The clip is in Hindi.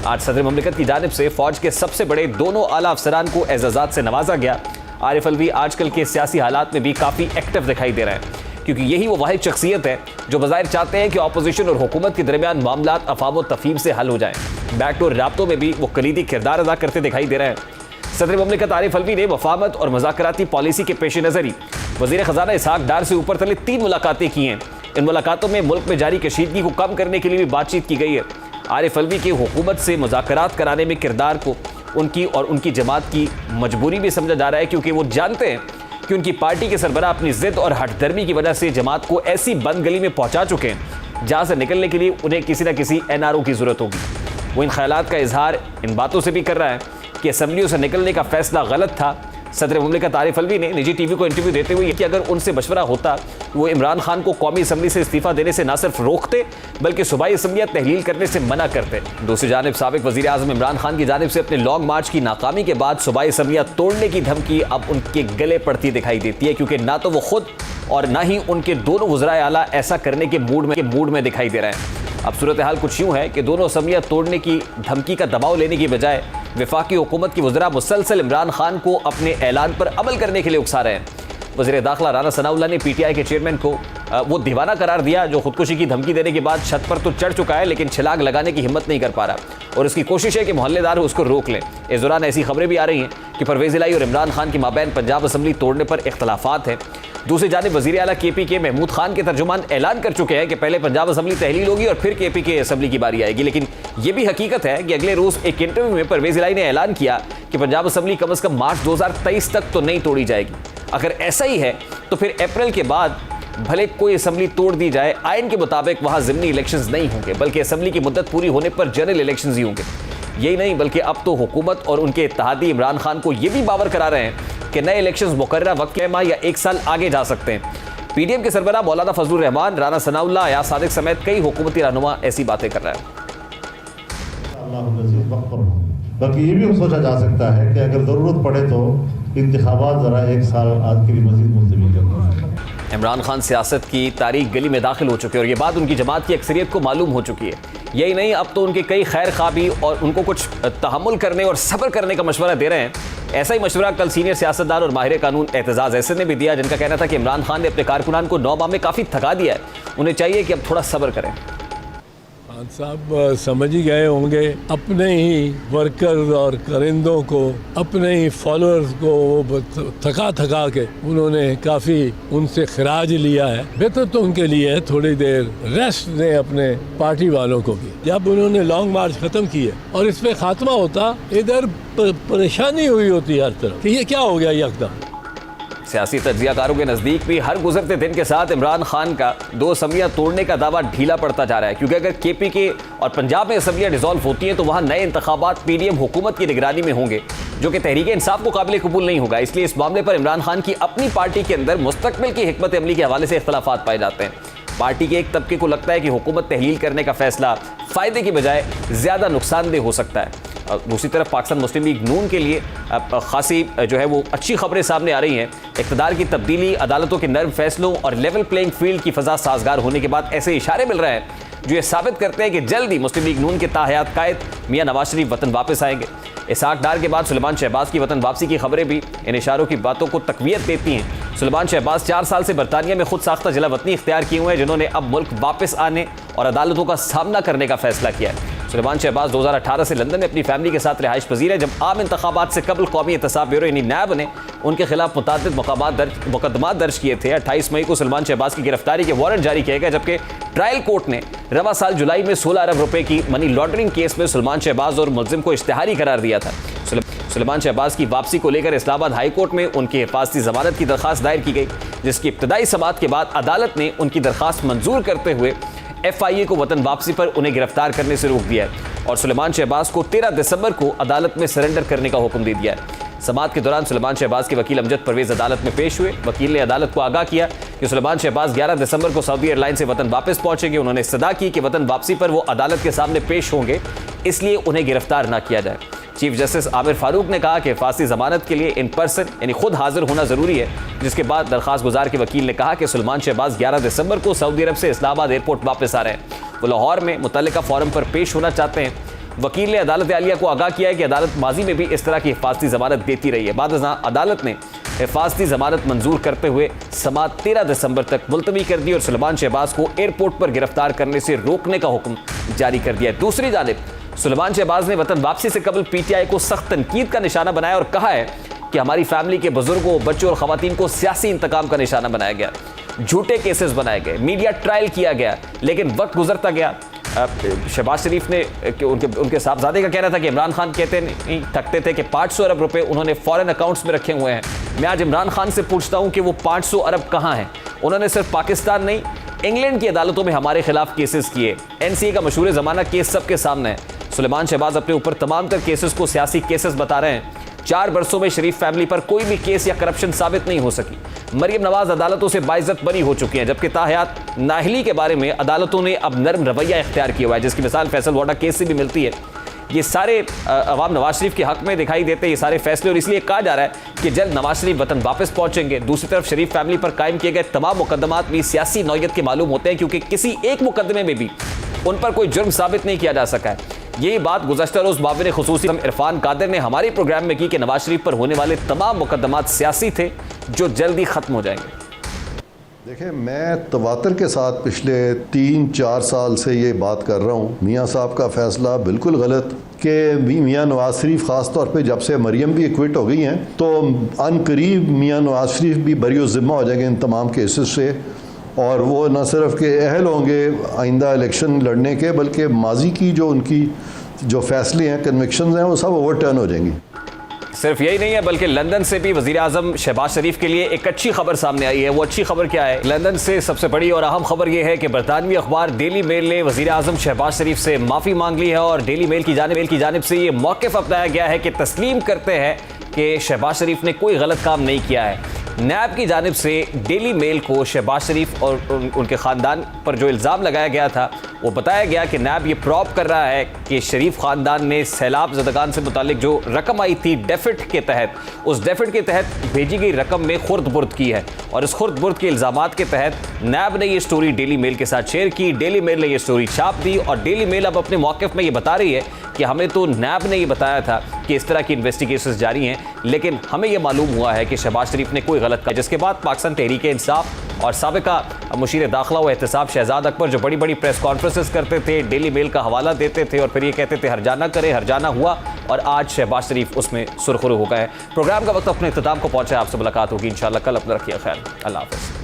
आज सदर मुमलिकत की जानिब से फौज के सबसे बड़े दोनों आला अफसरान को एजाज़ात से नवाजा गया। आरिफ अलवी आजकल के सियासी हालात में भी काफ़ी एक्टिव दिखाई दे रहे हैं, क्योंकि यही वो वाहिद शख्सियत है जो बज़ाहिर चाहते हैं कि अपोजिशन और हुकूमत के दरमियान मामलात अफ़ाम व तफ़हीम से हल हो जाएं। बैकडोर राब्तों में भी वो कलीदी किरदार अदा करते दिखाई दे रहे हैं। सदर मुमलिकत आरिफ अलवी ने वफामत और मज़ाकराती पॉलिसी के पेश नज़र ही वज़ीर ख़ज़ाना इसहाक डार से ऊपर तले 3 मुलाकातें की हैं। इन मुलाकातों में मुल्क में जारी कशीदगी को कम करने के लिए भी बातचीत की गई है। आरिफ अलवी के हुकूमत से मुज़ाकरात कराने में किरदार को उनकी और उनकी जमात की मजबूरी भी समझा जा रहा है, क्योंकि वो जानते हैं कि उनकी पार्टी के सरबराह अपनी ज़िद और हठधर्मी की वजह से जमात को ऐसी बंद गली में पहुंचा चुके हैं जहां से निकलने के लिए उन्हें किसी न किसी NRO की ज़रूरत होगी। वो इन ख्यालात का इजहार इन बातों से भी कर रहा है कि असम्बलियों से निकलने का फैसला गलत था। सदर मुमलिकत आरिफ अलवी ने निजी टीवी को इंटरव्यू देते हुए कि अगर उनसे मशवरा होता तो वो इमरान खान को कौमी असम्बली से इस्तीफ़ा देने से न सिर्फ रोकते बल्कि सूबाई असम्बलियाँ तहलील करने से मना करते। दूसरी जानिब साबिक वज़ीर आज़म इमरान खान की जानिब से अपने लॉन्ग मार्च की नाकामी के बाद सूबाई असम्बलियाँ तोड़ने की धमकी अब उनके गले पड़ती दिखाई देती है, क्योंकि ना तो वो खुद और ना ही उनके दोनों वज़राए आला ऐसा करने के मूड में दिखाई दे रहे हैं। अब सूरत हाल कुछ यूँ है कि दोनों असम्बलियाँ तोड़ने की धमकी का दबाव लेने की बजाय वफाकी हुकूमत की वज़रा मुसलसल इमरान खान को अपने ऐलान पर अमल करने के लिए उकसा रहे हैं। वज़ीर दाखिला राना सनाउल्लाह ने PTI के चेयरमैन को वो दीवाना करार दिया जो खुदकुशी की धमकी देने के बाद छत पर तो चढ़ चुका है लेकिन छलांग लगाने की हिम्मत नहीं कर पा रहा, और उसकी कोशिश है कि मोहल्लेदार उसको रोक लें। इस दौरान ऐसी खबरें भी आ रही हैं कि परवेज़ इलाही और इमरान खान के माबैन पंजाब असम्बली तोड़ने पर इख्तलाफात हैं। दूसरी जानिब वज़ीर आला KP के महमूद खान के तर्जुमान ऐलान कर चुके हैं कि पहले पंजाब असम्बली तहलील होगी और फिर KP के असम्बली की बारी आएगी। लेकिन यह भी हकीकत है कि अगले रोज़ एक इंटरव्यू में परवेज़ इलाही ने ऐलान किया कि पंजाब असम्बली कम अज़ कम मार्च 2023 तक तो नहीं तोड़ी जाएगी। अगर ऐसा ही है तो फिर अप्रैल के बाद भले कोई असम्बली तोड़ दी जाए, आइन के मुताबिक वहाँ ज़िमनी इलेक्शंस नहीं होंगे बल्कि असम्बली की मुद्दत पूरी होने पर जनरल इलेक्शंस ही होंगे। यही नहीं बल्कि अब तो हुकूमत और उनके इत्तेहादी इमरान खान को यह भी बावर करा रहे हैं कि नए इलेक्शंस मुकर्ररा वक्त के माह या 1 साल आगे जा सकते हैं। PDM के सरबराह मौलाना फजलुर रहमान, राना सनाउल्लाह, अयाज सादिक समेत कई हुकूमती रहनुमा ऐसी बातें कर रहे हैं। बल्कि ये भी सोचा जा सकता है कि अगर ज़रूरत पड़े तो इंतखाबात ज़रा 1 साल आज के लिए मज़ीद मुलतवी करना। इमरान खान सियासत की तारीख गली में दाखिल हो चुके हैं और ये बात उनकी जमात की अक्सरियत को मालूम हो चुकी है। यही नहीं, अब तो उनके कई खैर ख्वाबी और उनको कुछ तहम्मुल करने और सब्र करने का मशवरा दे रहे हैं। ऐसा ही मशवरा कल सीनियर सियासतदान और माहिर कानून एतजाज़ अहसन ने भी दिया, जिनका कहना था कि इमरान खान ने अपने कारकुनान को 9 माह में काफ़ी थका दिया है, उन्हें चाहिए कि अब थोड़ा सब्र करें। खान साहब समझ ही गए होंगे अपने ही वर्कर्स और करिंदों को, अपने ही फॉलोअर्स को थका थका के उन्होंने काफ़ी उनसे खराज लिया है। बेहतर तो उनके लिए है थोड़ी देर रेस्ट दें अपने पार्टी वालों को भी। जब उन्होंने लॉन्ग मार्च ख़त्म किए और इस पर खात्मा होता, इधर परेशानी हुई होती हर तरफ कि ये क्या हो गया यकदम। सियासी तज्जियाकारों के नज़दीक भी हर गुजरते दिन के साथ इमरान खान का 2 असम्बलियाँ तोड़ने का दावा ढीला पड़ता जा रहा है, क्योंकि अगर KP के और पंजाब में असम्बलियाँ डिसॉल्व होती हैं तो वहाँ नए इंतखाबात PDM हुकूमत की निगरानी में होंगे, जो कि तहरीक इंसाफ को काबिल कबूल नहीं होगा। इसलिए इस मामले पर इमरान खान की अपनी पार्टी के अंदर मुस्तकबिल की हिकमत अमली के हवाले से इख्तलाफात पाए जाते हैं। पार्टी के एक तबके को लगता है कि हुकूमत तहलील करने का फैसला फ़ायदे की बजाय ज़्यादा नुकसानदेह हो सकता है। दूसरी तरफ पाकिस्तान मुस्लिम लीग नून के लिए खासी जो है वो अच्छी खबरें सामने आ रही हैं। इक़्तिदार की तब्दीली, अदालतों के नर्म फैसलों और लेवल प्लेइंग फील्ड की फ़ज़ा साजगार होने के बाद ऐसे इशारे मिल रहे हैं जो ये साबित करते हैं कि जल्द ही मुस्लिम लीग नून के ताहयात कायद मियां नवाज शरीफ वतन वापस आएंगे। इसहाक डार के बाद सुलेमान शहबाज की वतन वापसी की खबरें भी इन इशारों की बातों को तक़वियत देती हैं। सुलेमान शहबाज 4 साल से बरतानिया में खुद साख्ता जिला वतनी इख्तियार किए हुए हैं, जिन्होंने अब मुल्क वापस आने और अदालतों का सामना करने का फैसला किया है। सुलेमान शहबाज 2018 से लंदन में अपनी फैमिली के साथ रिहाइश पजीर है। जब आम इंतखाबात से कबल कौमी एहतसाब ब्यूरो यानी नैब ने उनके खिलाफ मुकदमात दर्ज किए थे। 28 मई को सुलेमान शहबाज की गिरफ्तारी के वारंट जारी किए गए, जबकि ट्रायल कोर्ट ने रवा साल जुलाई में 16 अरब रुपए की मनी लॉन्ड्रिंग केस में सुलेमान शहबाज और मुलजिम को इश्तिहारी करार दिया था। सुलेमान शहबाज की वापसी को लेकर इस्लामाबाद हाई कोर्ट में उनकी हिफाजती जमानत की दरखास्त दायर की गई, जिसकी इब्तदाई समाअत के बाद अदालत ने उनकी दरखास्त मंजूर करते हुए FIA को वतन वापसी पर उन्हें गिरफ्तार करने से रोक दिया है और सुलेमान शहबाज को 13 दिसंबर को अदालत में सरेंडर करने का हुक्म दे दिया है। समाअत के दौरान सुलेमान शहबाज के वकील अमजद परवेज अदालत में पेश हुए। वकील ने अदालत को आगाह किया कि सुलेमान शहबाज 11 दिसंबर को सऊदी एयरलाइन से वतन वापस पहुंचेंगे। उन्होंने सदा की कि वतन वापसी पर वो अदालत के सामने पेश होंगे, इसलिए उन्हें गिरफ्तार न किया जाए। चीफ जस्टिस आमिर फारूक ने कहा कि फांसी जमानत के लिए इन पर्सन यानी खुद हाजिर होना जरूरी है, जिसके बाद दरखास्त गुजार के वकील ने कहा कि सुलेमान शहबाज 11 दिसंबर को सऊदी अरब से इस्लामाबाद एयरपोर्ट वापस आ रहे हैं। वो लाहौर में मुतल्लिका फोरम पर पेश होना चाहते हैं। वकील ने अदालत आलिया को आगाह किया है कि अदालत माजी में भी इस तरह की हिफाजती जमानत देती रही है। बाद अदालत ने हिफाजती जमानत मंजूर करते हुए समाअत 13 दिसंबर तक मुलतवी कर दी और सुलेमान शहबाज को एयरपोर्ट पर गिरफ्तार करने से रोकने का हुक्म जारी कर दिया है। दूसरी जानिब सुलेमान शहबाज ने वतन वापसी से कबल पीटीआई को सख्त तनकीद का निशाना बनाया और कहा है कि हमारी फैमिली के बुजुर्गों, बच्चों और खवातीन को सियासी इंतकाम का निशाना बनाया गया, झूठे केसेस बनाए गए, मीडिया ट्रायल किया गया, लेकिन वक्त गुजरता गया। शहबाज शरीफ ने उनके साहबजादे का कहना था कि इमरान खान कहते नहीं थकते थे कि 500 अरब रुपए उन्होंने फॉरेन अकाउंट्स में रखे हुए हैं। मैं आज इमरान खान से पूछता हूं कि वो 500 अरब कहां हैं। उन्होंने सिर्फ पाकिस्तान नहीं, इंग्लैंड की अदालतों में हमारे खिलाफ केसेस किए। एनसीए का मशहूर ज़माना केस सबके सामने है। सुलेमान शहबाज अपने ऊपर तमाम तर केसेस को सियासी केसेस बता रहे हैं। 4 बरसों में शरीफ फैमिली पर कोई भी केस या करप्शन साबित नहीं हो सकी। मरियम नवाज अदालतों से बाइज्जत बरी हो चुकी हैं, जबकि ताहयात नाहली के बारे में अदालतों ने अब नरम रवैया इख्तियार किया हुआ है, जिसकी मिसाल फैसल वाडा केस से भी मिलती है। ये सारे अवाम नवाज शरीफ के हक में दिखाई देते हैं ये सारे फैसले, और इसलिए कहा जा रहा है कि जल्द नवाज शरीफ वतन वापस पहुंचेंगे। दूसरी तरफ शरीफ फैमिली पर कायम किए गए तमाम मुकदमात भी सियासी नौयत के मालूम होते हैं, क्योंकि किसी एक मुकदमे में भी उन पर कोई जुर्म साबित नहीं किया जा सका है। यही बात गुज़श्ता रोज़ माविन खुसूसी इरफान कादिर ने हमारे प्रोग्राम में की कि नवाज शरीफ पर होने वाले तमाम मुकदमात सियासी थे जो जल्दी ख़त्म हो जाएंगे। देखिए, मैं तवातर के साथ पिछले 3-4 साल से ये बात कर रहा हूँ, मियाँ साहब का फ़ैसला बिल्कुल गलत कि मियाँ नवाज शरीफ ख़ास तौर पे जब से मरियम भी एक्विट हो गई हैं तो अनकरीब मियाँ नवाज शरीफ भी बरी ज़िम्मा हो जाएंगे इन तमाम केसेस से, और वो न सिर्फ के अहल होंगे आइंदा इलेक्शन लड़ने के, बल्कि माजी की जो उनकी जो फैसले हैं, कन्विक्शंस हैं, वो सब ओवरटर्न हो जाएंगी। सिर्फ यही नहीं है, बल्कि लंदन से भी वज़ीर आज़म शहबाज शरीफ के लिए एक अच्छी खबर सामने आई है। वो अच्छी खबर क्या है? लंदन से सबसे बड़ी और अहम खबर यह है कि बरतानवी अखबार डेली मेल ने वज़ीर आज़म शहबाज शरीफ से माफ़ी मांग ली है और डेली मेल की जानिब से ये मौक़िफ़ अपनाया गया है कि तस्लीम करते हैं कि शहबाज शरीफ ने कोई गलत काम नहीं किया है। नैब की जानिब से डेली मेल को शहबाज शरीफ और उनके ख़ानदान पर जो इल्ज़ाम लगाया गया था वो बताया गया कि नैब ये प्रॉप कर रहा है कि शरीफ ख़ानदान ने सैलाब ज़दगान से मुतालिक जो रकम आई थी डेफिट के तहत, उस डेफिट के तहत भेजी गई रकम में खुर्द बुर्द की है, और इस खुर्द बुर्द के इल्ज़ामात के तहत नैब ने ये स्टोरी डेली मेल के साथ शेयर की। डेली मेल ने ये स्टोरी छाप दी और डेली मेल अब अपने मौक़िफ़ में ये बता रही है कि हमें तो नैब ने ये बताया था कि इस तरह की इन्वेस्टिगेशंस जारी हैं, लेकिन हमें यह मालूम हुआ है कि शहबाज शरीफ ने कोई गलत कहा। जिसके बाद पाकिस्तान तहरीक इंसाफ और साबिका मुशीर दाखिला व एहतसाब शहजाद अकबर जो बड़ी बड़ी प्रेस कॉन्फ्रेंसेस करते थे, डेली मेल का हवाला देते थे और फिर ये कहते थे हरजाना करे, हरजाना हुआ, और आज शहबाज शरीफ उसमें सुरखरू हो गए। प्रोग्राम का वक्त अपने इख्तिताम को पहुंचा है। आपसे मुलाकात होगी इंशाअल्लाह कल। अपना रखिए ख्याल। अल्लाह हाफ़िज़।